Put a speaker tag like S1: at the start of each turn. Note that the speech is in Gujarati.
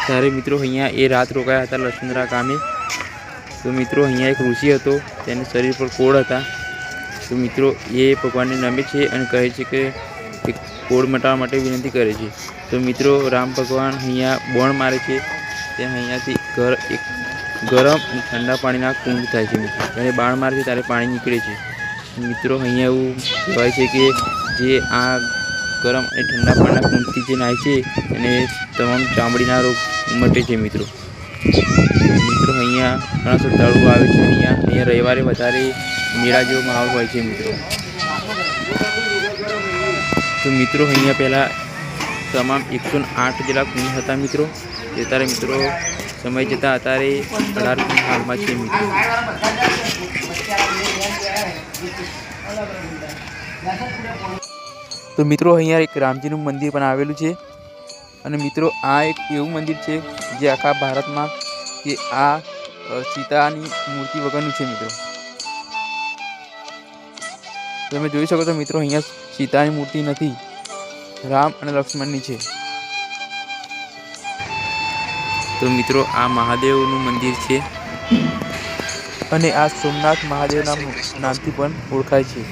S1: ત્યારે મિત્રો અહીંયા એ રાત રોકાયા હતા લક્ષ્મણરા ગામે। તો મિત્રો અહીંયા એક ઋષિ હતો, તેના શરીર પર કોળ હતા। તો મિત્રો એ ભગવાનને નમે છે અને કહે છે કે એક કોળ મટાડવા માટે વિનંતી કરે છે। તો મિત્રો રામ ભગવાન અહીંયા બોણ મારે છે, ત્યાં અહીંયાથી એક ગરમ અને ઠંડા પાણીના કુંડ થાય છે। મિત્રો જ્યારે બાણ મારે છે ત્યારે પાણી નીકળે છે। મિત્રો અહીંયા એવું કહેવાય છે કે જે આ ગરમ અને ઠંડા પાણીના કુંડથી જે નાય છે અને તમામ ચામડીના રોગ મટે છે। મિત્રો અહીંયા ઘણા શ્રદ્ધાળુઓ આવે છે। અહીંયા રવિવારે વધારે મેળા જેવો માહોલ હોય છે। તો મિત્રો અહીંયા પહેલાં તમામ 108 જેટલા કુંડ હતા। મિત્રો અત્યારે મિત્રો સમય જતાં અત્યારે 18 કુંડ હાલમાં છે। મિત્રો તો મિત્રો અહીંયા એક રામજીનું મંદિર પણ આવેલું છે। અને મિત્રો આ એક એવું મંદિર છે જે આખા ભારતમાં કે આ સીતાની મૂર્તિ વગરનું છે। મિત્રો તમે જોઈ શકો છો મિત્રો અહીંયા સીતાની મૂર્તિ નથી, રામ અને લક્ષ્મણની છે। તો મિત્રો આ મહાદેવનું મંદિર છે અને આ સોમનાથ મહાદેવના નામથી પણ ઓળખાય છે।